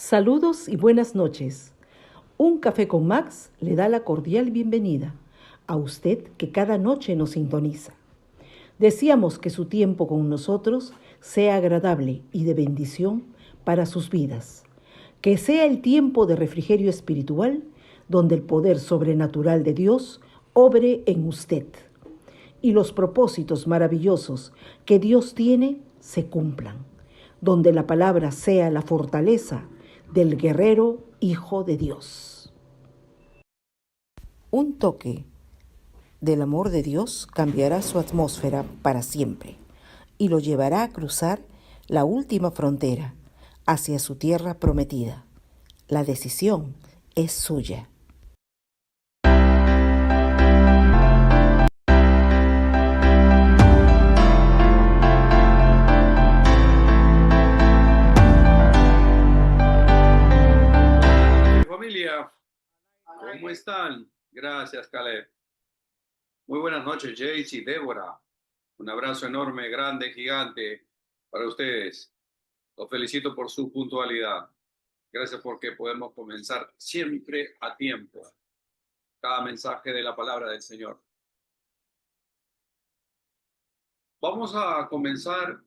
Saludos y buenas noches. Un café con Max le da la cordial bienvenida a usted que cada noche nos sintoniza. Deseamos que su tiempo con nosotros sea agradable y de bendición para sus vidas. Que sea el tiempo de refrigerio espiritual donde el poder sobrenatural de Dios obre en usted y los propósitos maravillosos que Dios tiene se cumplan, donde la palabra sea la fortaleza del guerrero Hijo de Dios. Un toque del amor de Dios cambiará su atmósfera para siempre y lo llevará a cruzar la última frontera hacia su tierra prometida. La decisión es suya. Familia, ¿cómo están? Gracias, Caleb. Muy buenas noches, Jace y Débora. Un abrazo enorme, grande, gigante para ustedes. Los felicito por su puntualidad. Gracias porque podemos comenzar siempre a tiempo cada mensaje de la palabra del Señor. Vamos a comenzar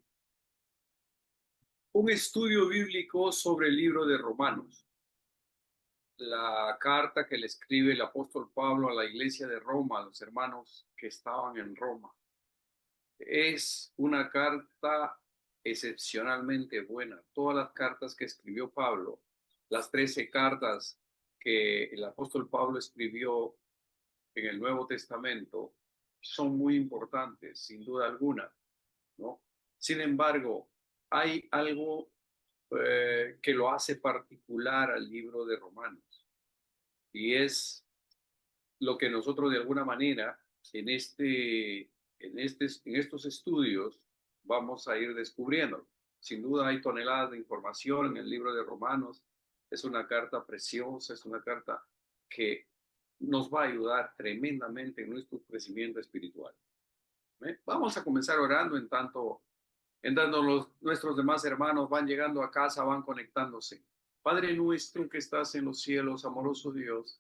un estudio bíblico sobre el libro de Romanos. La carta que le escribe el apóstol Pablo a la iglesia de Roma, a los hermanos que estaban en Roma. Es una carta excepcionalmente buena. Todas las cartas que escribió Pablo, las 13 cartas que el apóstol Pablo escribió en el Nuevo Testamento, son muy importantes, sin duda alguna, ¿no? Sin embargo, hay algo que lo hace particular al libro de Romanos, y es lo que nosotros de alguna manera en estos estudios vamos a ir descubriendo. Sin duda hay toneladas de información en el libro de Romanos. Es una carta preciosa, es una carta que nos va a ayudar tremendamente en nuestro crecimiento espiritual. Vamos a comenzar orando en tanto nuestros demás hermanos van llegando a casa, van conectándose. Padre nuestro que estás en los cielos, amoroso Dios,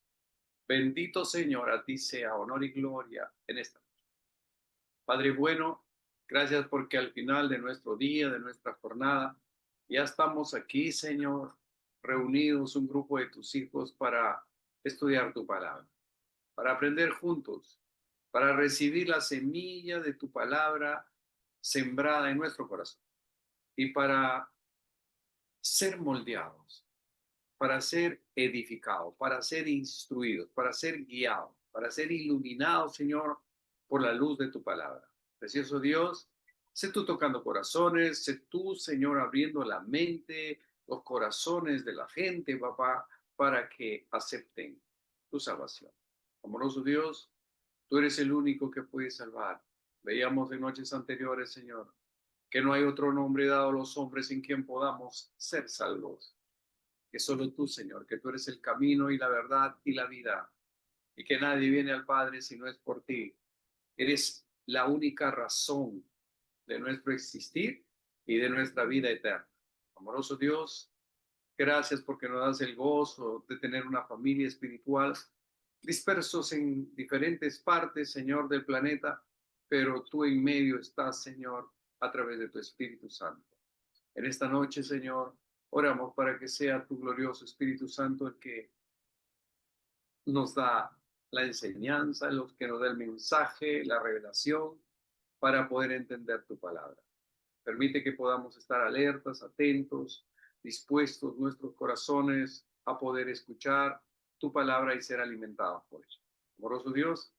bendito Señor, a ti sea honor y gloria en esta noche. Padre bueno, gracias porque al final de nuestro día, de nuestra jornada, ya estamos aquí, Señor, reunidos un grupo de tus hijos para estudiar tu palabra, para aprender juntos, para recibir la semilla de tu palabra sembrada en nuestro corazón y para ser moldeados, para ser edificados, para ser instruidos, para ser guiados, para ser iluminados, Señor, por la luz de tu palabra. Precioso Dios, sé tú tocando corazones, sé tú, Señor, abriendo la mente, los corazones de la gente, papá, para que acepten tu salvación. Amoroso Dios, tú eres el único que puede salvar. Veíamos en noches anteriores, Señor, que no hay otro nombre dado a los hombres en quien podamos ser salvos, que solo tú, Señor, que tú eres el camino y la verdad y la vida, y que nadie viene al Padre si no es por ti. Eres la única razón de nuestro existir y de nuestra vida eterna. Amoroso Dios, gracias porque nos das el gozo de tener una familia espiritual dispersos en diferentes partes, Señor, del planeta, pero tú en medio estás, Señor, a través de tu Espíritu Santo. En esta noche, Señor, oramos para que sea tu glorioso Espíritu Santo el que nos da la enseñanza, el que nos da el mensaje, la revelación, para poder entender tu palabra. Permite que podamos estar alertas, atentos, dispuestos nuestros corazones a poder escuchar tu palabra y ser alimentados por ella. Amoroso Dios,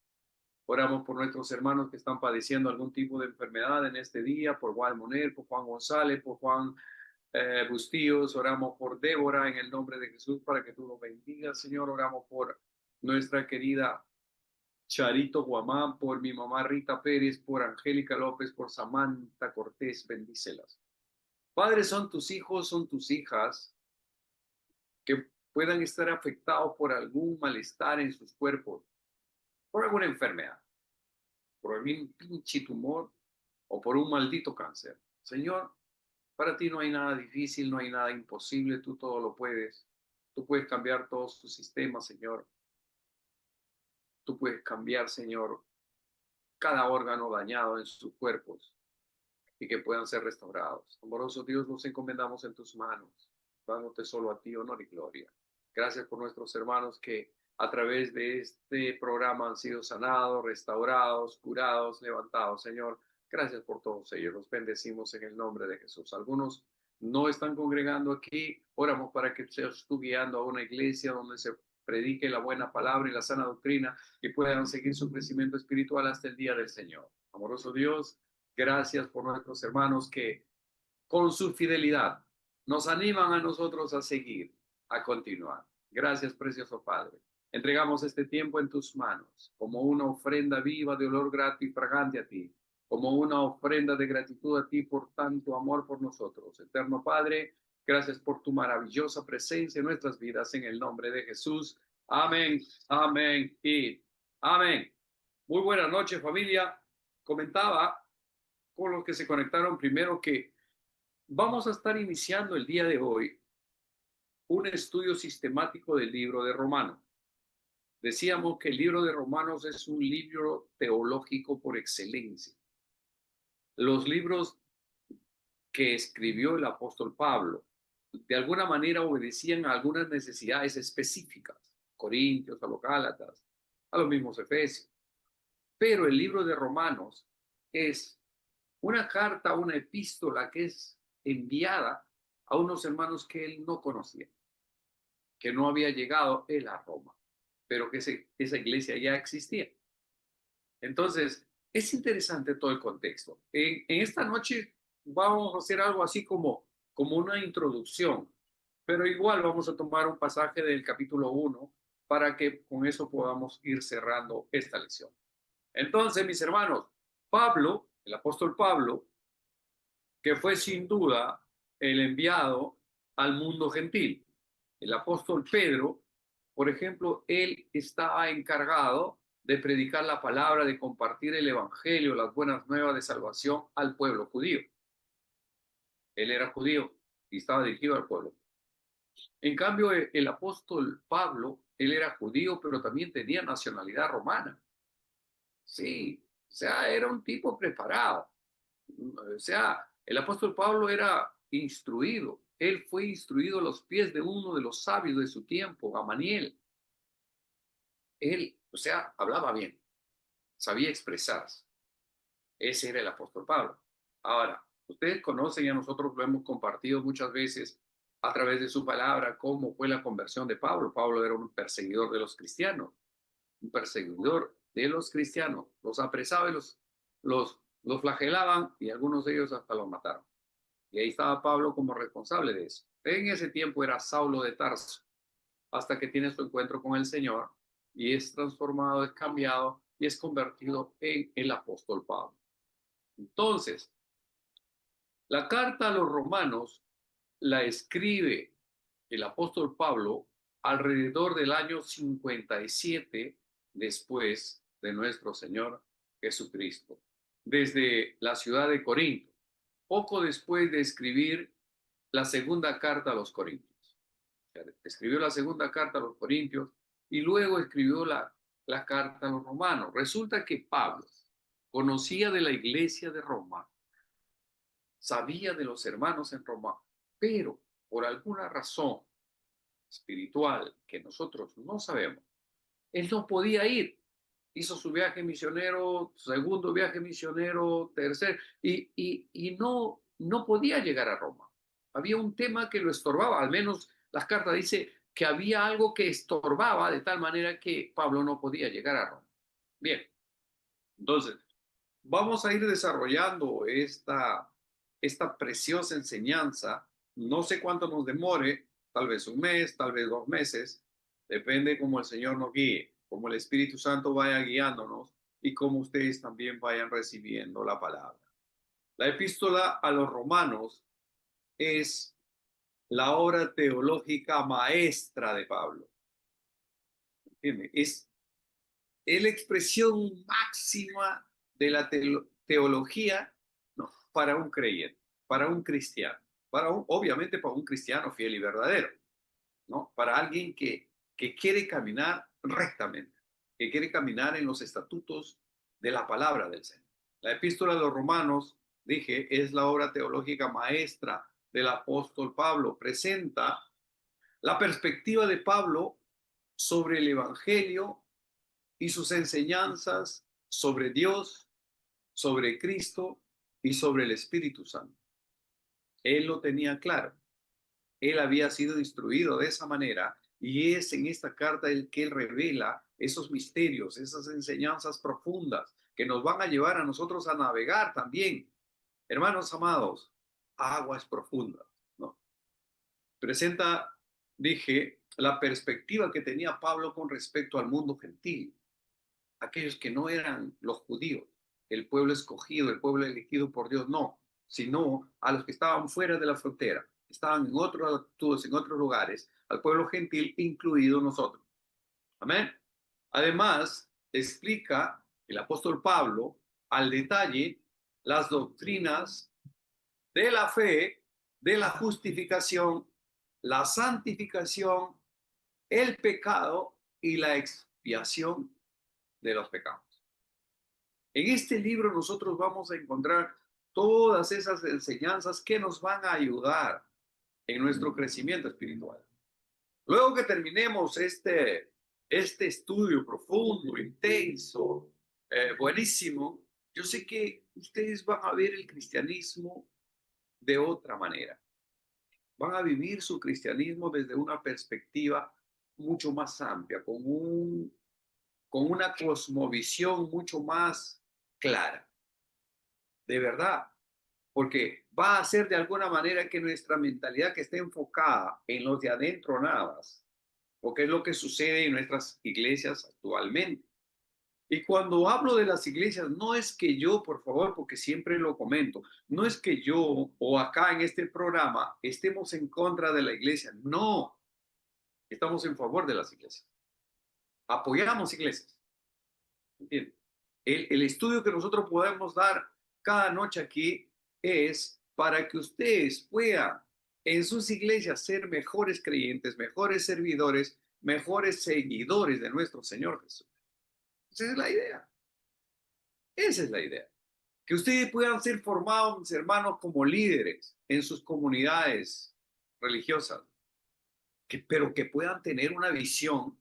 oramos por nuestros hermanos que están padeciendo algún tipo de enfermedad en este día, por Juan Monel, por Juan González, por Juan Bustíos, oramos por Débora en el nombre de Jesús para que tú lo bendigas, Señor. Oramos por nuestra querida Charito Guamán, por mi mamá Rita Pérez, por Angélica López, por Samantha Cortés, bendícelas. Padre, son tus hijos, son tus hijas que puedan estar afectados por algún malestar en sus cuerpos, por alguna enfermedad, por algún pinche tumor o por un maldito cáncer. Señor, Para ti no hay nada difícil, no hay nada imposible, tú todo lo puedes. Tú puedes cambiar todos tus sistemas, Señor. Tú puedes cambiar, Señor, cada órgano dañado en sus cuerpos y que puedan ser restaurados. Amoroso Dios, nos encomendamos en tus manos, dándote solo a ti honor y gloria. Gracias por nuestros hermanos que a través de este programa han sido sanados, restaurados, curados, levantados. Señor, gracias por todos ellos. Los bendecimos en el nombre de Jesús. Algunos no están congregando aquí. Oramos para que seas tú guiando a una iglesia donde se predique la buena palabra y la sana doctrina y puedan seguir su crecimiento espiritual hasta el día del Señor. Amoroso Dios, gracias por nuestros hermanos que con su fidelidad nos animan a nosotros a seguir, a continuar. Gracias, precioso Padre. Entregamos este tiempo en tus manos como una ofrenda viva de olor grato y fragante a ti, como una ofrenda de gratitud a ti por tanto amor por nosotros. Eterno Padre, gracias por tu maravillosa presencia en nuestras vidas en el nombre de Jesús. Amén, amén y amén. Muy buenas noches, familia. Comentaba con los que se conectaron primero que vamos a estar iniciando el día de hoy un estudio sistemático del libro de Romanos. Decíamos que el libro de Romanos es un libro teológico por excelencia. Los libros que escribió el apóstol Pablo de alguna manera obedecían a algunas necesidades específicas, Corintios, a los Gálatas, a los mismos Efesios. Pero el libro de Romanos es una carta, una epístola que es enviada a unos hermanos que él no conocía, que no había llegado él a Roma, pero que esa iglesia ya existía. Entonces, es interesante todo el contexto. En esta noche vamos a hacer algo así como una introducción, pero igual vamos a tomar un pasaje del capítulo 1 para que con eso podamos ir cerrando esta lección. Entonces, mis hermanos, Pablo, el apóstol Pablo, que fue sin duda el enviado al mundo gentil. El apóstol Pedro, por ejemplo, él estaba encargado de predicar la palabra, de compartir el evangelio, las buenas nuevas de salvación al pueblo judío. Él era judío y estaba dirigido al pueblo. En cambio, el apóstol Pablo, él era judío, pero también tenía nacionalidad romana. Sí, o sea, era un tipo preparado. O sea, el apóstol Pablo era instruido. Él fue instruido a los pies de uno de los sabios de su tiempo, Gamaliel. Él, o sea, hablaba bien, sabía expresarse. Ese era el apóstol Pablo. Ahora, ustedes conocen y a nosotros lo hemos compartido muchas veces a través de su palabra cómo fue la conversión de Pablo. Pablo era un perseguidor de los cristianos, un perseguidor de los cristianos. Los apresaba y los flagelaban y algunos de ellos hasta los mataron. Y ahí estaba Pablo como responsable de eso. En ese tiempo era Saulo de Tarso, hasta que tiene su encuentro con el Señor y es transformado, es cambiado y es convertido en el apóstol Pablo. Entonces, la carta a los romanos la escribe el apóstol Pablo alrededor del año 57 después de nuestro Señor Jesucristo, desde la ciudad de Corinto, poco después de escribir la segunda carta a los Corintios. O sea, escribió la segunda carta a los Corintios y luego escribió la carta a los romanos. Resulta que Pablo conocía de la iglesia de Roma, sabía de los hermanos en Roma, pero por alguna razón espiritual que nosotros no sabemos, él no podía ir. Hizo su viaje misionero, segundo viaje misionero, tercer, y no podía llegar a Roma. Había un tema que lo estorbaba, al menos las cartas dice que había algo que estorbaba de tal manera que Pablo no podía llegar a Roma. Bien, entonces, vamos a ir desarrollando esta preciosa enseñanza. No sé cuánto nos demore, tal vez un mes, tal vez 2 meses, depende cómo el Señor nos guíe, cómo el Espíritu Santo vaya guiándonos y cómo ustedes también vayan recibiendo la palabra. La epístola a los romanos es la obra teológica maestra de Pablo. ¿Entiende? Es la expresión máxima de la teología, ¿no?, para un creyente, para un cristiano. obviamente para un cristiano fiel y verdadero, ¿no? Para alguien que quiere caminar rectamente, que quiere caminar en los estatutos de la palabra del Señor. La epístola de los Romanos, dije, es la obra teológica maestra del apóstol Pablo. Presenta la perspectiva de Pablo sobre el Evangelio y sus enseñanzas sobre Dios, sobre Cristo y sobre el Espíritu Santo. Él lo tenía claro. Él había sido instruido de esa manera y es en esta carta el que él revela esos misterios, esas enseñanzas profundas que nos van a llevar a nosotros a navegar también, hermanos amados, a aguas profundas, ¿no? Presenta, dije, la perspectiva que tenía Pablo con respecto al mundo gentil, aquellos que no eran los judíos, el pueblo escogido, el pueblo elegido por Dios, no, sino a los que estaban fuera de la frontera, estaban en otros latitudes, en otros lugares, al pueblo gentil, incluido nosotros. Amén. Además, explica el apóstol Pablo al detalle las doctrinas de la fe, de la justificación, la santificación, el pecado y la expiación de los pecados. En este libro nosotros vamos a encontrar todas esas enseñanzas que nos van a ayudar en nuestro crecimiento espiritual. Luego que terminemos este estudio profundo, intenso, buenísimo, yo sé que ustedes van a ver el cristianismo de otra manera. Van a vivir su cristianismo desde una perspectiva mucho más amplia, con una cosmovisión mucho más clara, de verdad, porque va a hacer de alguna manera que nuestra mentalidad que esté enfocada en los de adentro nada más, porque es lo que sucede en nuestras iglesias actualmente. Y cuando hablo de las iglesias, no es que yo, por favor, porque siempre lo comento, no es que yo o acá en este programa estemos en contra de la iglesia, no, estamos en favor de las iglesias, apoyamos iglesias, ¿entiendes? El estudio que nosotros podemos dar cada noche aquí es para que ustedes puedan en sus iglesias ser mejores creyentes, mejores servidores, mejores seguidores de nuestro Señor Jesús. Esa es la idea. Esa es la idea. Que ustedes puedan ser formados, mis hermanos, como líderes en sus comunidades religiosas, pero que puedan tener una visión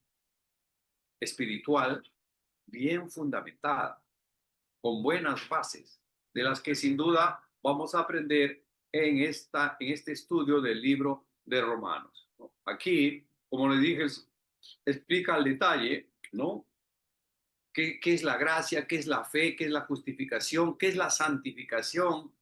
espiritual bien fundamentada, con buenas bases, de las que sin duda vamos a aprender en este estudio del libro de Romanos, ¿no? Aquí, como les dije, explica al detalle, ¿no? ¿Qué es la gracia? ¿Qué es la fe? ¿Qué es la justificación? ¿Qué es la santificación?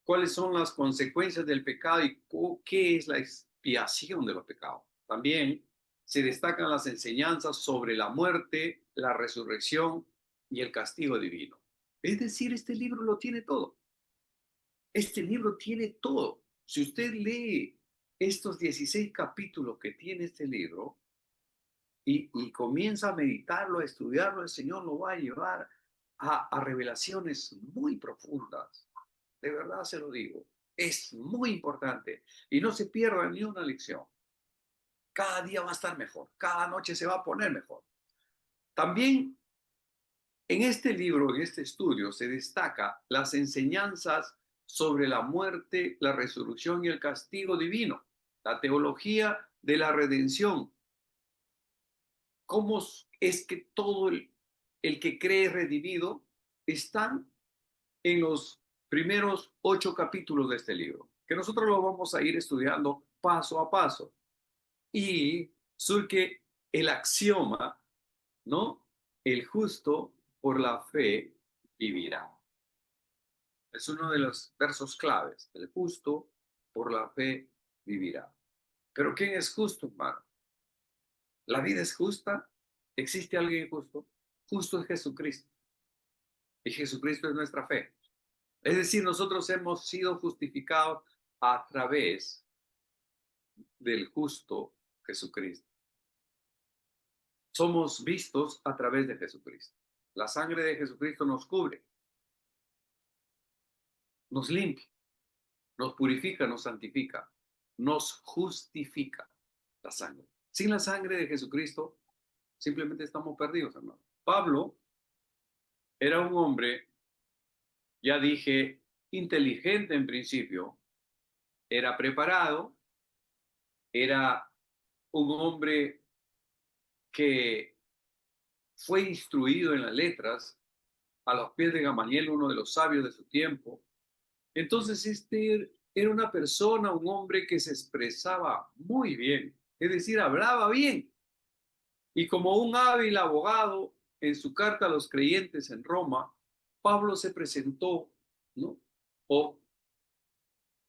¿Cuáles son las consecuencias del pecado y qué es la expiación de los pecados? También se destacan las enseñanzas sobre la muerte, la resurrección y el castigo divino. Es decir, este libro lo tiene todo. Este libro tiene todo. Si usted lee estos 16 capítulos que tiene este libro y comienza a meditarlo, a estudiarlo, el Señor lo va a llevar a revelaciones muy profundas. De verdad se lo digo. Es muy importante. Y no se pierda ni una lección. Cada día va a estar mejor. Cada noche se va a poner mejor. También en este libro, en este estudio, se destaca las enseñanzas sobre la muerte, la resurrección y el castigo divino, la teología de la redención. ¿Cómo es que todo el que cree redimido están en los primeros 8 capítulos de este libro, que nosotros lo vamos a ir estudiando paso a paso? Y surge el axioma, ¿no? El justo por la fe vivirá. Es uno de los versos claves. El justo por la fe vivirá. Pero ¿quién es justo, hermano? ¿La vida es justa? ¿Existe alguien justo? Justo es Jesucristo. Y Jesucristo es nuestra fe. Es decir, nosotros hemos sido justificados a través del justo Jesucristo. Somos vistos a través de Jesucristo. La sangre de Jesucristo nos cubre, nos limpia. nos purifica, nos santifica, nos justifica la sangre. Sin la sangre de Jesucristo, simplemente estamos perdidos, hermano. Pablo era un hombre, ya dije, inteligente en principio, era preparado, era un hombre que fue instruido en las letras a los pies de Gamaliel, uno de los sabios de su tiempo. Entonces, este era una persona, un hombre que se expresaba muy bien, es decir, hablaba bien. Y como un hábil abogado, en su carta a los creyentes en Roma, Pablo se presentó, ¿no? O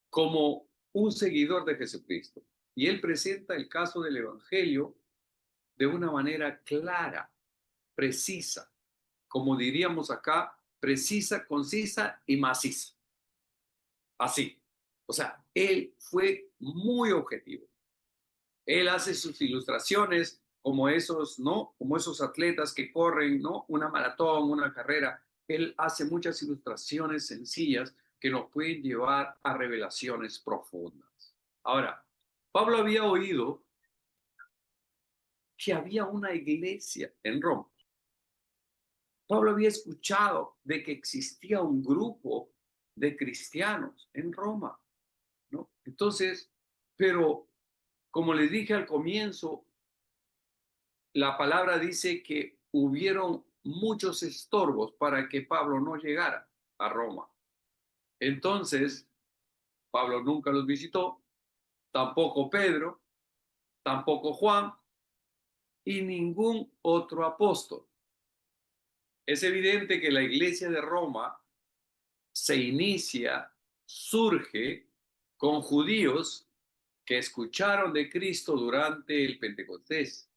como un seguidor de Jesucristo. Y él presenta el caso del Evangelio de una manera clara, precisa, como diríamos acá, precisa, concisa y maciza. Así. O sea, él fue muy objetivo. Él hace sus ilustraciones como esos, ¿no? Como esos atletas que corren, ¿no? Una maratón, una carrera. Él hace muchas ilustraciones sencillas que nos pueden llevar a revelaciones profundas. Ahora, Pablo había oído que había una iglesia en Roma. Pablo había escuchado de que existía un grupo de cristianos en Roma, ¿no? Entonces, pero como les dije al comienzo, la palabra dice que hubieron muchos estorbos para que Pablo no llegara a Roma. Entonces, Pablo nunca los visitó, tampoco Pedro, tampoco Juan y ningún otro apóstol. Es evidente que la iglesia de Roma se inicia, surge con judíos que escucharon de Cristo durante el Pentecostés,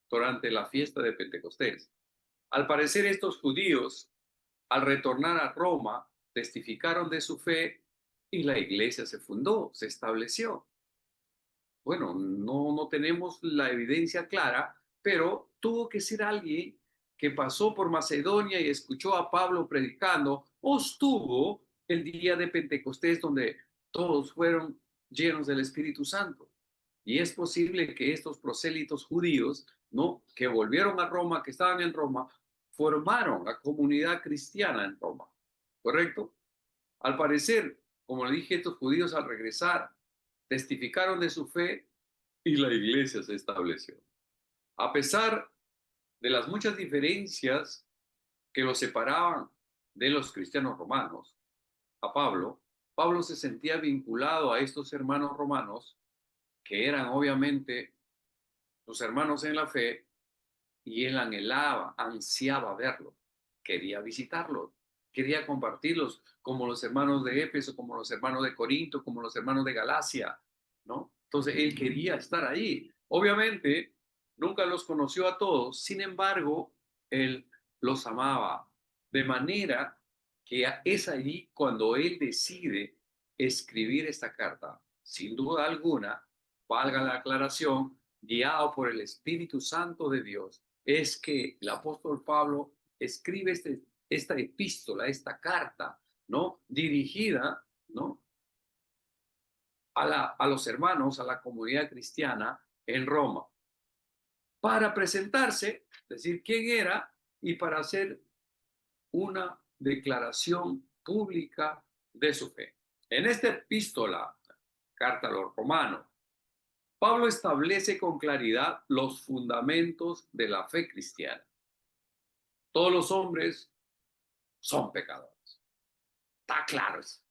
durante la fiesta de Pentecostés. Al parecer, estos judíos, al retornar a Roma, testificaron de su fe y la iglesia se fundó, se estableció. Bueno, no tenemos la evidencia clara, pero tuvo que ser alguien que pasó por Macedonia y escuchó a Pablo predicando, o estuvo el día de Pentecostés donde todos fueron llenos del Espíritu Santo. Y es posible que estos prosélitos judíos, ¿no? Que volvieron a Roma, que estaban en Roma, formaron la comunidad cristiana en Roma, ¿correcto? Al parecer, como le dije, estos judíos al regresar testificaron de su fe y la iglesia se estableció. A pesar de las muchas diferencias que los separaban de los cristianos romanos, a Pablo, Pablo se sentía vinculado a estos hermanos romanos, que eran obviamente sus hermanos en la fe, y él anhelaba, ansiaba verlos, quería visitarlos, quería compartirlos como los hermanos de Éfeso, como los hermanos de Corinto, como los hermanos de Galacia, ¿no? Entonces él quería estar ahí. Obviamente, nunca los conoció a todos, sin embargo, él los amaba, de manera que es allí cuando él decide escribir esta carta. Sin duda alguna, valga la aclaración, guiado por el Espíritu Santo de Dios, es que el apóstol Pablo escribe esta epístola, esta carta, ¿no? Dirigida, ¿no? A los hermanos, a la comunidad cristiana en Roma, para presentarse, decir quién era y para hacer una declaración pública de su fe. En esta epístola, carta a los romanos, Pablo establece con claridad los fundamentos de la fe cristiana. Todos los hombres son pecadores. Está claro eso.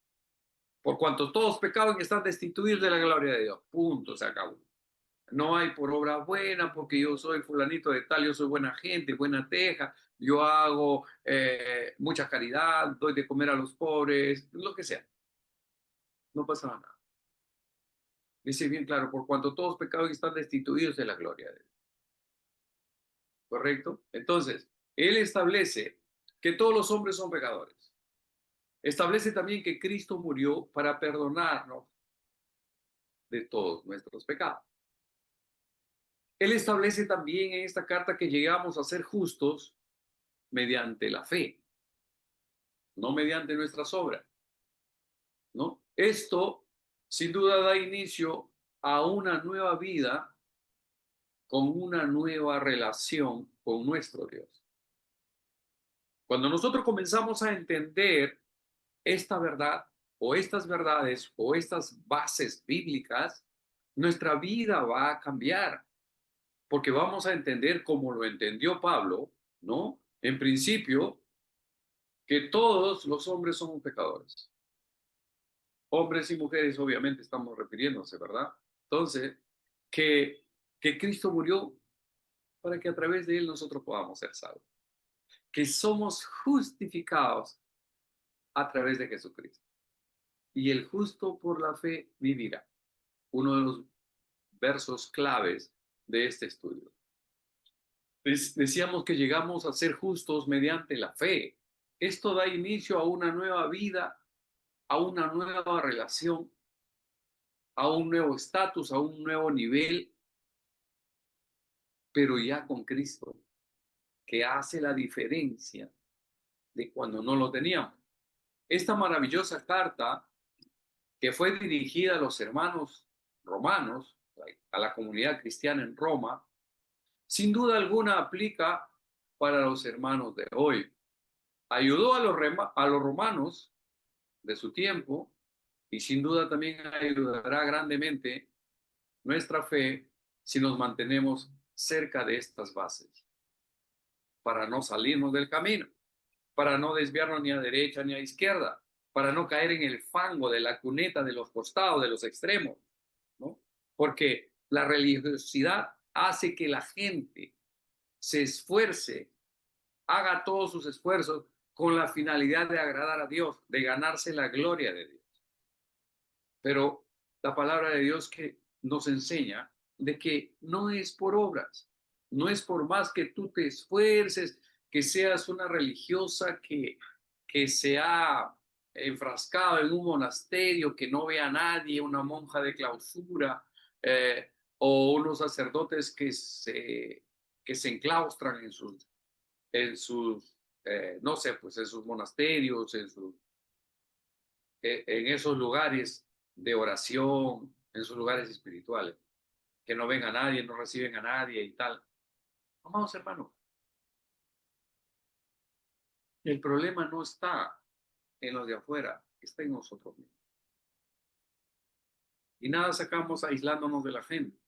Por cuanto todos pecaron y están destituidos de la gloria de Dios. Punto, se acabó. No hay por obra buena, porque yo soy fulanito de tal, yo soy buena gente, buena teja, yo hago mucha caridad, doy de comer a los pobres, lo que sea. No pasa nada. Dice bien claro, por cuanto todos pecaron y están destituidos de la gloria de Dios. ¿Correcto? Entonces, él establece que todos los hombres son pecadores. Establece también que Cristo murió para perdonarnos de todos nuestros pecados. Él establece también en esta carta que llegamos a ser justos mediante la fe, no mediante nuestras obras, ¿no? Esto sin duda da inicio a una nueva vida con una nueva relación con nuestro Dios. Cuando nosotros comenzamos a entender esta verdad o estas verdades o estas bases bíblicas, nuestra vida va a cambiar, porque vamos a entender como lo entendió Pablo, ¿no? En principio, que todos los hombres somos pecadores. Hombres y mujeres, obviamente, estamos refiriéndose, ¿verdad? Entonces, que, que Cristo murió para que a través de él nosotros podamos ser salvos. Que somos justificados a través de Jesucristo. Y el justo por la fe vivirá. Uno de los versos claves de este estudio. Decíamos que llegamos a ser justos mediante la fe. Esto da inicio a una nueva vida, a una nueva relación, a un nuevo estatus, a un nuevo nivel, pero ya con Cristo, que hace la diferencia de cuando no lo teníamos. Esta maravillosa carta que fue dirigida a los hermanos romanos, a la comunidad cristiana en Roma, sin duda alguna aplica para los hermanos de hoy. Ayudó a los romanos de su tiempo y sin duda también ayudará grandemente nuestra fe si nos mantenemos cerca de estas bases, para no salirnos del camino, para no desviarnos ni a derecha ni a izquierda, para no caer en el fango de la cuneta de los costados, de los extremos, ¿no? Porque la religiosidad hace que la gente se esfuerce, haga todos sus esfuerzos con la finalidad de agradar a Dios, de ganarse la gloria de Dios. Pero la palabra de Dios que nos enseña de que no es por obras, no es por más que tú te esfuerces, que seas una religiosa que se ha enfrascado en un monasterio, que no ve a nadie, una monja de clausura, o unos sacerdotes que se enclaustran en sus no sé, pues en sus monasterios, en esos lugares de oración, en sus lugares espirituales, que no ven a nadie, no reciben a nadie y tal. Amados hermanos, el problema no está en los de afuera, está en nosotros mismos. Y nada sacamos aislándonos de la gente.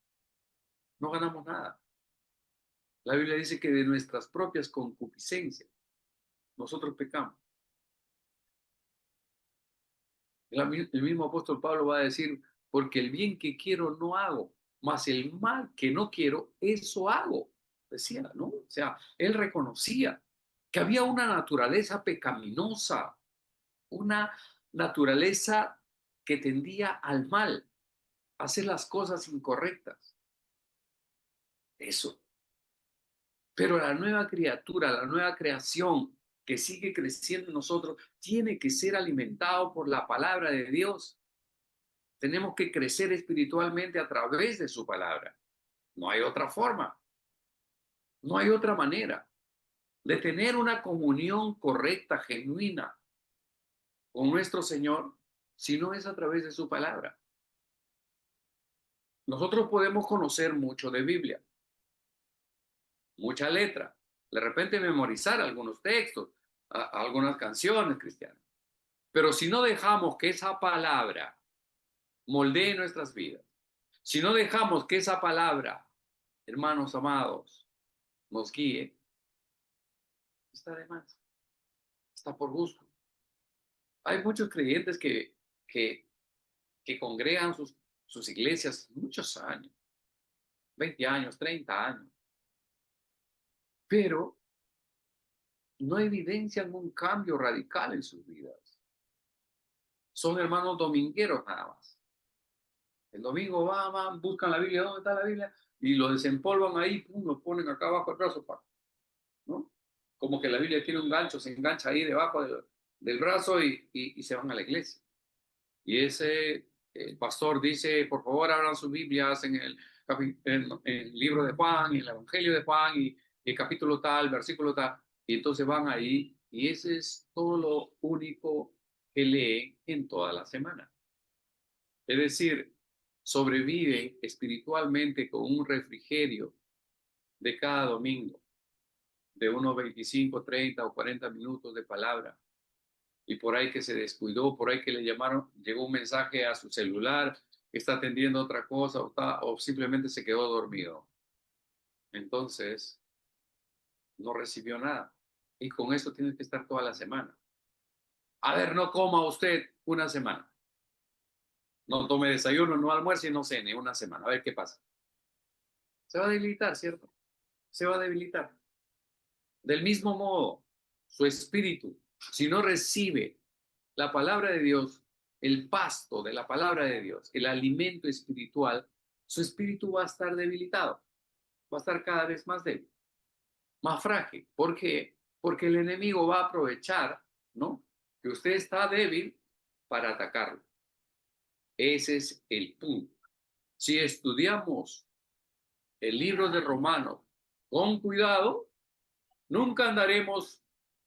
No ganamos nada. La Biblia dice que de nuestras propias concupiscencias nosotros pecamos. El mismo apóstol Pablo va a decir, porque el bien que quiero no hago, mas el mal que no quiero, eso hago. Decía, ¿no? O sea, él reconocía que había una naturaleza pecaminosa, una naturaleza que tendía al mal, a hacer las cosas incorrectas. Eso. Pero la nueva criatura, la nueva creación que sigue creciendo en nosotros, tiene que ser alimentado por la palabra de Dios. Tenemos que crecer espiritualmente a través de su palabra. No hay otra forma, no hay otra manera de tener una comunión correcta, genuina con nuestro Señor, si no es a través de su palabra. Nosotros podemos conocer mucho de Biblia, mucha letra, de repente memorizar algunos textos, algunas canciones cristianas. Pero si no dejamos que esa palabra moldee nuestras vidas, si no dejamos que esa palabra, hermanos amados, nos guíe, está de más, está por gusto. Hay muchos creyentes que congregan sus iglesias muchos años, 20 años, 30 años, pero no evidencian un cambio radical en sus vidas. Son hermanos domingueros nada más. El domingo van, buscan la Biblia, ¿dónde está la Biblia? Y lo desempolvan ahí, pum, lo ponen acá abajo del brazo, ¿no? Como que la Biblia tiene un gancho, se engancha ahí debajo del brazo y se van a la iglesia. Y el pastor dice, por favor, abran sus Biblias en el libro de Juan, en el Evangelio de Juan, y el capítulo tal, versículo tal, y entonces van ahí, y ese es todo lo único que leen en toda la semana. Es decir, sobrevive espiritualmente con un refrigerio de cada domingo, de unos 25, 30 o 40 minutos de palabra. Y por ahí que se descuidó, por ahí que le llamaron, llegó un mensaje a su celular, está atendiendo otra cosa o simplemente se quedó dormido. Entonces, no recibió nada. Y con eso tiene que estar toda la semana. A ver, no coma usted una semana. No tome desayuno, no almuerce y no cene una semana. A ver qué pasa. Se va a debilitar, ¿cierto? Se va a debilitar. Del mismo modo, su espíritu, si no recibe la palabra de Dios, el pasto de la palabra de Dios, el alimento espiritual, su espíritu va a estar debilitado, va a estar cada vez más débil, más frágil. ¿Por qué? Porque el enemigo va a aprovechar, ¿no?, que usted está débil para atacarlo. Ese es el punto. Si estudiamos el libro de Romanos con cuidado, nunca andaremos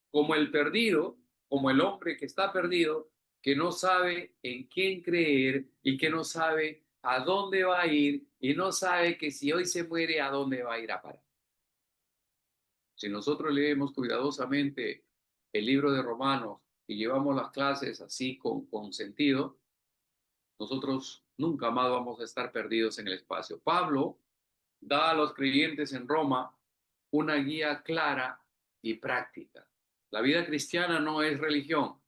como el perdido, como el hombre que está perdido, que no sabe en quién creer y que no sabe a dónde va a ir y no sabe que si hoy se muere, a dónde va a ir a parar. Si nosotros leemos cuidadosamente el libro de Romanos y llevamos las clases así con sentido, nosotros nunca más vamos a estar perdidos en el espacio. Pablo da a los creyentes en Roma una guía clara y práctica. La vida cristiana no es religión,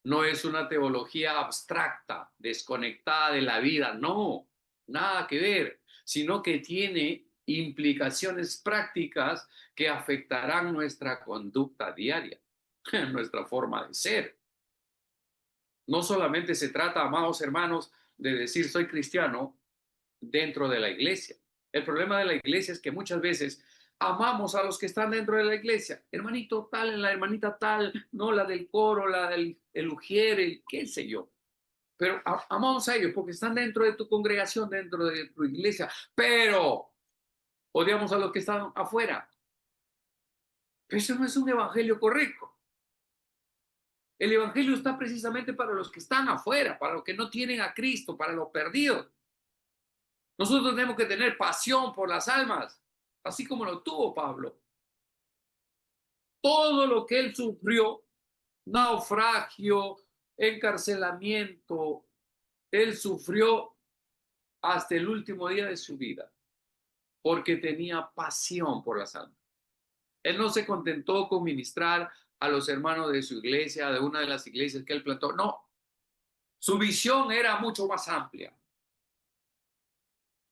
no es una teología abstracta, desconectada de la vida, no, nada que ver, sino que tiene implicaciones prácticas que afectarán nuestra conducta diaria, nuestra forma de ser. No solamente se trata, amados hermanos, de decir soy cristiano dentro de la iglesia. El problema de la iglesia es que muchas veces amamos a los que están dentro de la iglesia. Hermanito tal, la hermanita tal, no la del coro, la del el ujier, el qué sé yo. Pero amamos a ellos porque están dentro de tu congregación, dentro de tu iglesia. Pero odiamos a los que están afuera. Pero eso no es un evangelio correcto. El evangelio está precisamente para los que están afuera, para los que no tienen a Cristo, para los perdidos. Nosotros tenemos que tener pasión por las almas, así como lo tuvo Pablo. Todo lo que él sufrió, naufragio, encarcelamiento, él sufrió hasta el último día de su vida, porque tenía pasión por las almas. Él no se contentó con ministrar a los hermanos de su iglesia, de una de las iglesias que él plantó. No, su visión era mucho más amplia.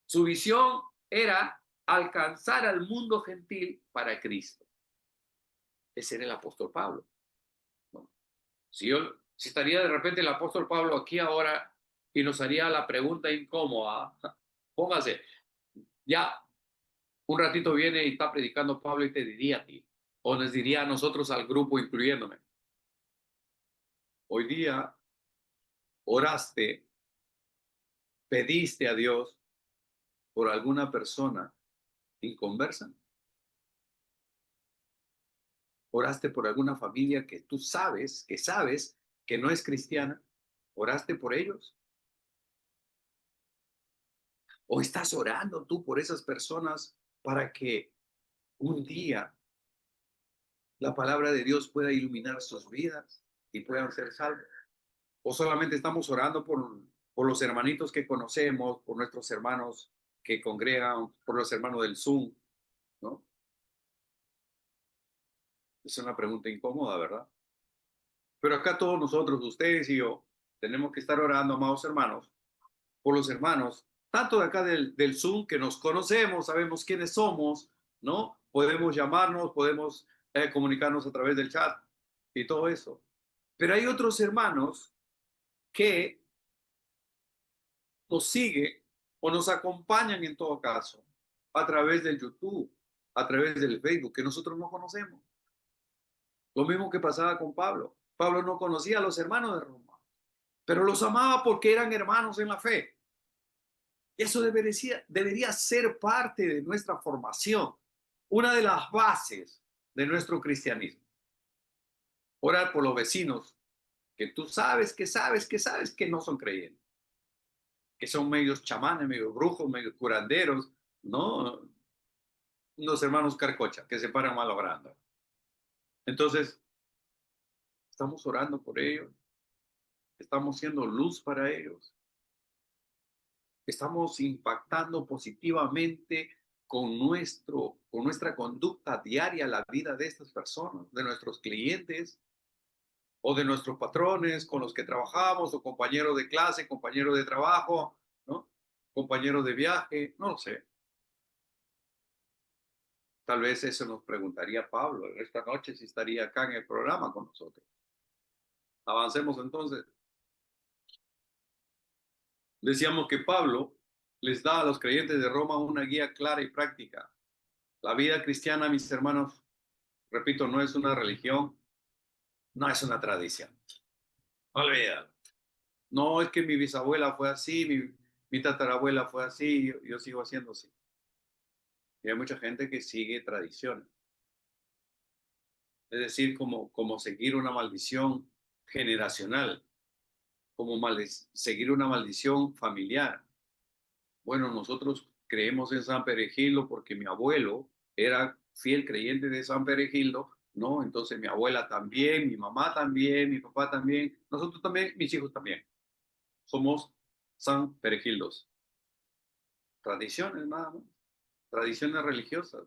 Su visión era alcanzar al mundo gentil para Cristo. Ese era el apóstol Pablo, ¿no? Si estaría de repente el apóstol Pablo aquí ahora y nos haría la pregunta incómoda, póngase, ya un ratito viene y está predicando Pablo y te diría a ti, o nos diría a nosotros al grupo, incluyéndome, hoy día oraste, pediste a Dios por alguna persona inconversa, oraste por alguna familia que tú sabes que no es cristiana, oraste por ellos, o estás orando tú por esas personas para que un día la palabra de Dios pueda iluminar sus vidas y puedan ser salvos. O solamente estamos orando por los hermanitos que conocemos, por nuestros hermanos que congregan, por los hermanos del Zoom, ¿no? Es una pregunta incómoda, ¿verdad? Pero acá todos nosotros, ustedes y yo, tenemos que estar orando, amados hermanos, por los hermanos, tanto de acá del Zoom, que nos conocemos, sabemos quiénes somos, ¿no? Podemos llamarnos, podemos comunicarnos a través del chat y todo eso. Pero hay otros hermanos que nos siguen o nos acompañan en todo caso a través del YouTube, a través del Facebook, que nosotros no conocemos. Lo mismo que pasaba con Pablo. Pablo no conocía a los hermanos de Roma, pero los amaba porque eran hermanos en la fe. Eso debería ser parte de nuestra formación, una de las bases de nuestro cristianismo. Orar por los vecinos que tú sabes que no son creyentes. que son medios chamanes, medios brujos, medios curanderos, ¿no? Unos hermanos carcocha que se paran malogrando. Entonces, estamos orando por ellos, estamos siendo luz para ellos, estamos impactando positivamente con nuestra conducta diaria la vida de estas personas, de nuestros clientes o de nuestros patrones con los que trabajamos, o compañeros de clase, compañeros de trabajo, ¿no? Compañeros de viaje, no lo sé. Tal vez eso nos preguntaría Pablo esta noche si estaría acá en el programa con nosotros. Avancemos entonces. Decíamos que Pablo les da a los creyentes de Roma una guía clara y práctica. La vida cristiana, mis hermanos, repito, no es una religión, no es una tradición. Olvida. No es que mi bisabuela fue así, mi tatarabuela fue así, yo sigo haciendo así. Y hay mucha gente que sigue tradiciones. Es decir, como seguir una maldición generacional, seguir una maldición familiar. Bueno, nosotros creemos en San Peregildo porque mi abuelo era fiel creyente de San Peregildo, ¿no? Entonces mi abuela también, mi mamá también, mi papá también, nosotros también, mis hijos también. Somos San Peregildos. Tradiciones nada más, tradiciones religiosas,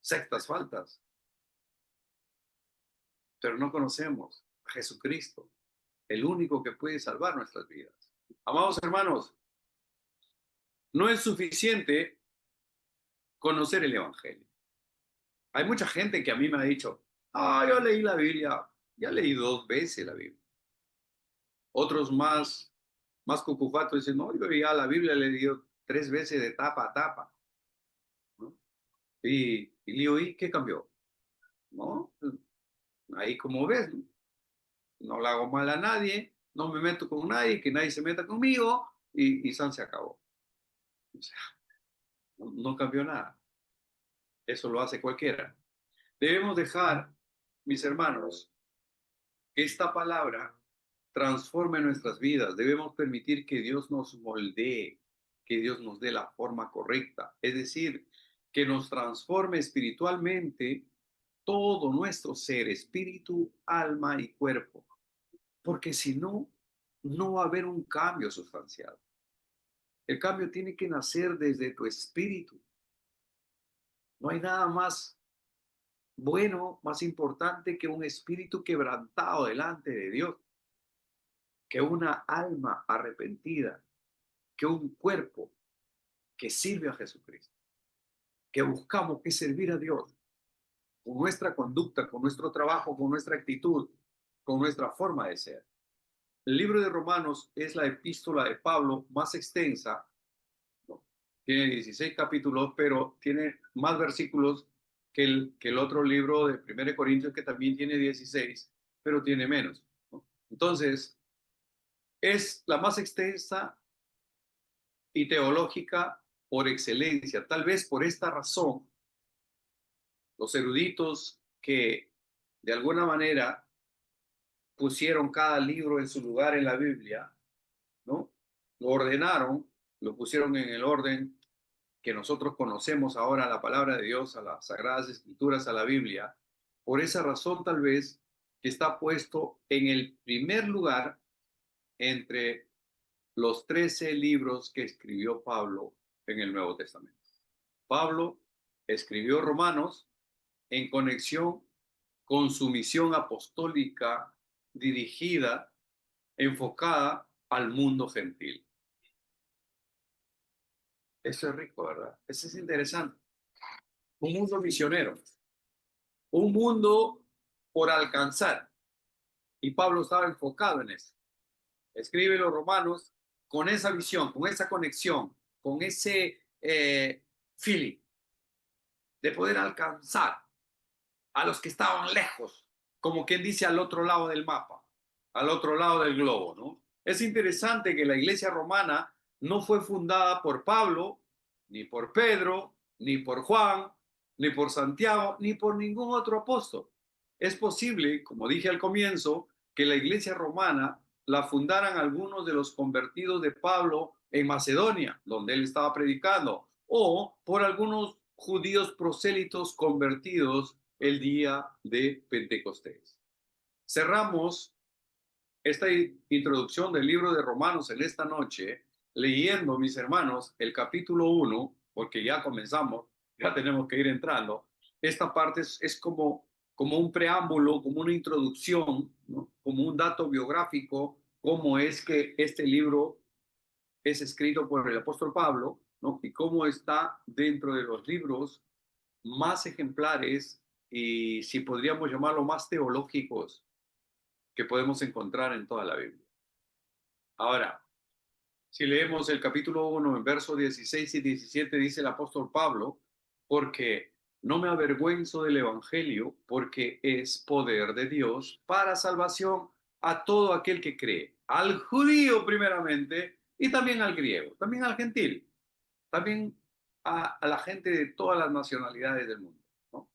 sectas faltas, pero no conocemos a Jesucristo, el único que puede salvar nuestras vidas. Amados hermanos, no es suficiente conocer el Evangelio. Hay mucha gente que a mí me ha dicho, yo leí la Biblia, ya leí 2 veces la Biblia. Otros más cucufatos dicen, no, yo ya la Biblia le he leído 3 veces de tapa a tapa, ¿no? Y le digo, ¿y qué cambió? ¿No? Ahí como ves, no le hago mal a nadie, no me meto con nadie, que nadie se meta conmigo, y San se acabó. O sea, no cambió nada. Eso lo hace cualquiera. Debemos dejar, mis hermanos, que esta palabra transforme nuestras vidas. Debemos permitir que Dios nos moldee, que Dios nos dé la forma correcta. Es decir, que nos transforme espiritualmente todo nuestro ser, espíritu, alma y cuerpo. Porque si no, no va a haber un cambio sustancial. El cambio tiene que nacer desde tu espíritu. No hay nada más bueno, más importante que un espíritu quebrantado delante de Dios, que una alma arrepentida, que un cuerpo que sirve a Jesucristo, que buscamos que servir a Dios con nuestra conducta, con nuestro trabajo, con nuestra actitud, con nuestra forma de ser. El libro de Romanos es la epístola de Pablo más extensa, ¿no? Tiene 16 capítulos, pero tiene más versículos que el otro libro de 1 Corintios, que también tiene 16, pero tiene menos, ¿no? Entonces, es la más extensa y teológica por excelencia. Tal vez por esta razón, los eruditos que de alguna manera pusieron cada libro en su lugar en la Biblia, ¿no? Lo ordenaron, lo pusieron en el orden que nosotros conocemos ahora, la palabra de Dios, a las Sagradas Escrituras, a la Biblia. Por esa razón, tal vez, que está puesto en el primer lugar entre los 13 libros que escribió Pablo en el Nuevo Testamento. Pablo escribió Romanos en conexión con su misión apostólica dirigida, enfocada al mundo gentil. Eso es rico, ¿verdad? Eso es interesante. Un mundo misionero, un mundo por alcanzar. Y Pablo estaba enfocado en eso. Escribe los Romanos con esa visión, con esa conexión, con ese feeling de poder alcanzar a los que estaban lejos, como quien dice al otro lado del mapa, al otro lado del globo, ¿no? Es interesante que la iglesia romana no fue fundada por Pablo, ni por Pedro, ni por Juan, ni por Santiago, ni por ningún otro apóstol. Es posible, como dije al comienzo, que la iglesia romana la fundaran algunos de los convertidos de Pablo en Macedonia, donde él estaba predicando, o por algunos judíos prosélitos convertidos el día de Pentecostés. Cerramos esta introducción del libro de Romanos en esta noche, leyendo, mis hermanos, el capítulo 1, porque ya comenzamos, ya tenemos que ir entrando. Esta parte es como un preámbulo, como una introducción, ¿no? Como un dato biográfico, cómo es que este libro es escrito por el apóstol Pablo, ¿no? Y cómo está dentro de los libros más ejemplares y, si podríamos llamarlo, más teológicos que podemos encontrar en toda la Biblia. Ahora, si leemos el capítulo 1, en versos 16 y 17, dice el apóstol Pablo, porque no me avergüenzo del evangelio, porque es poder de Dios para salvación a todo aquel que cree, al judío primeramente y también al griego, también al gentil, también a la gente de todas las nacionalidades del mundo, ¿no?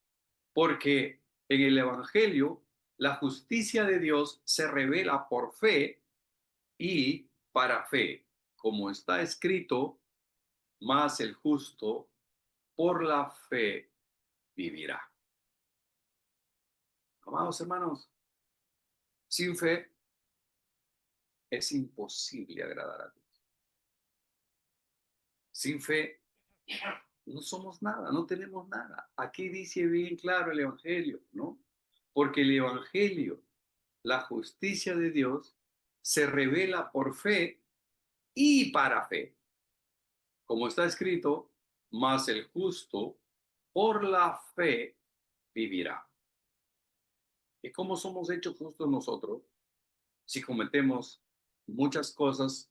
Porque en el evangelio la justicia de Dios se revela por fe y para fe, como está escrito, más el justo por la fe vivirá. Amados hermanos, sin fe es imposible agradar a Dios. Sin fe no somos nada, no tenemos nada. Aquí dice bien claro el Evangelio, ¿no? Porque el Evangelio, la justicia de Dios, se revela por fe y para fe. Como está escrito, mas el justo por la fe vivirá. ¿Y cómo somos hechos justos nosotros si cometemos muchas cosas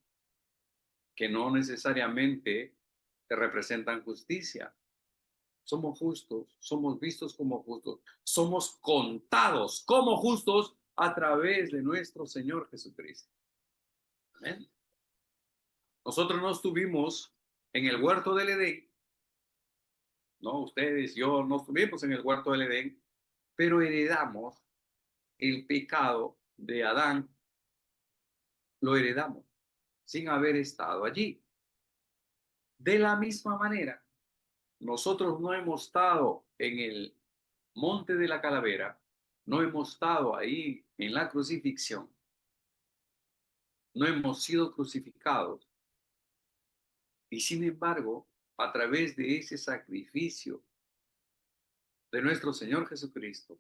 que no necesariamente te representan justicia? Somos justos, somos vistos como justos, somos contados como justos a través de nuestro Señor Jesucristo. ¿Amén? Nosotros no estuvimos en el huerto del Edén, no, ustedes, yo no estuvimos en el huerto del Edén, pero heredamos el pecado de Adán, lo heredamos sin haber estado allí. De la misma manera, nosotros no hemos estado en el monte de la calavera, no hemos estado ahí en la crucifixión, no hemos sido crucificados, y sin embargo, a través de ese sacrificio de nuestro Señor Jesucristo,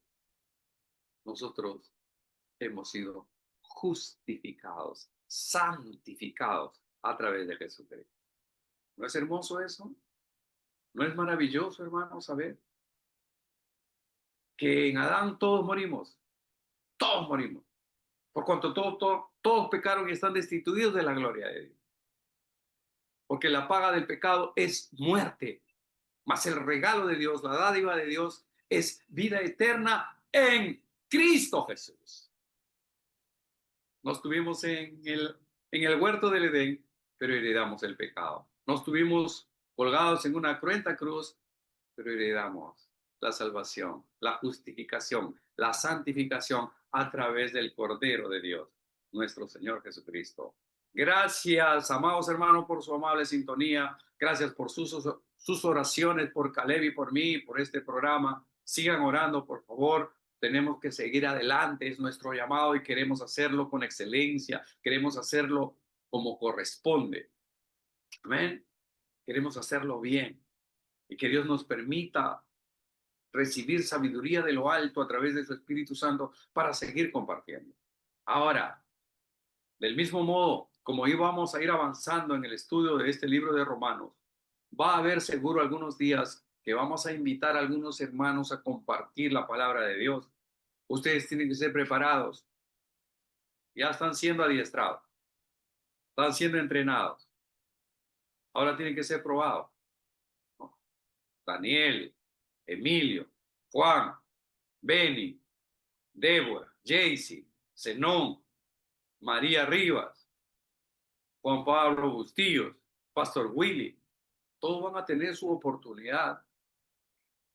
nosotros hemos sido justificados, santificados a través de Jesucristo. ¿No es hermoso eso? ¿No es maravilloso, hermano, saber que en Adán todos morimos? Todos morimos. Por cuanto todos pecaron y están destituidos de la gloria de Dios. Porque la paga del pecado es muerte, mas el regalo de Dios, la dádiva de Dios, es vida eterna en Cristo Jesús. No estuvimos en el huerto del Edén, pero heredamos el pecado. No estuvimos colgados en una cruenta cruz, pero heredamos la salvación, la justificación, la santificación a través del Cordero de Dios, nuestro Señor Jesucristo. Gracias, amados hermanos, por su amable sintonía. Gracias por sus oraciones, por Caleb y por mí, por este programa. Sigan orando, por favor. Tenemos que seguir adelante, es nuestro llamado y queremos hacerlo con excelencia, queremos hacerlo como corresponde. Amén. Queremos hacerlo bien y que Dios nos permita recibir sabiduría de lo alto a través de su Espíritu Santo para seguir compartiendo. Ahora, del mismo modo, como íbamos a ir avanzando en el estudio de este libro de Romanos, va a haber seguro algunos días que vamos a invitar a algunos hermanos a compartir la palabra de Dios. Ustedes tienen que ser preparados. Ya están siendo adiestrados, están siendo entrenados. Ahora tienen que ser probados, ¿no? Daniel, Emilio, Juan, Benny, Débora, Jaycee, Zenón, María Rivas, Juan Pablo Bustillos, Pastor Willy, todos van a tener su oportunidad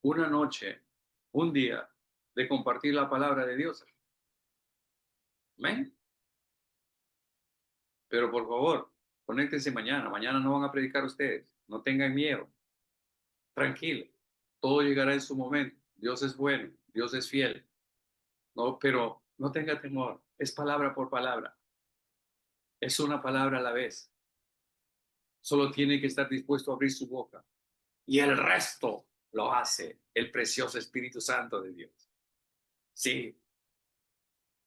una noche, un día, de compartir la palabra de Dios. Amén. Pero por favor, Conéctense mañana. Mañana no van a predicar ustedes. No tengan miedo. Tranquilo. Todo llegará en su momento. Dios es bueno. Dios es fiel. No, pero no tenga temor. Es palabra por palabra. Es una palabra a la vez. Solo tiene que estar dispuesto a abrir su boca. Y el resto lo hace el precioso Espíritu Santo de Dios. Sí,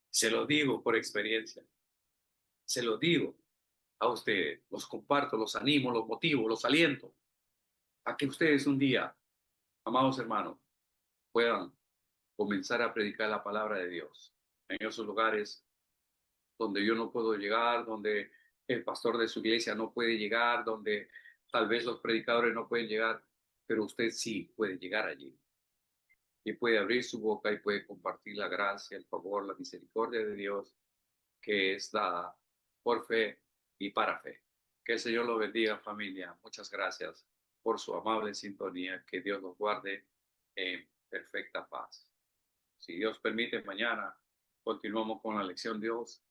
se lo digo por experiencia. Se lo digo a ustedes. Los comparto, los animo, los motivo, los aliento a que ustedes un día, amados hermanos, puedan comenzar a predicar la palabra de Dios en esos lugares donde yo no puedo llegar, donde el pastor de su iglesia no puede llegar, donde tal vez los predicadores no pueden llegar, pero usted sí puede llegar allí y puede abrir su boca y puede compartir la gracia, el favor, la misericordia de Dios que es dada por fe y para fe. Que el Señor lo bendiga, familia. Muchas gracias por su amable sintonía. Que Dios los guarde en perfecta paz. Si Dios permite, mañana continuamos con la lección Dios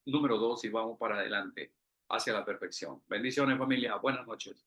número 2 y vamos para adelante hacia la perfección. Bendiciones, familia. Buenas noches.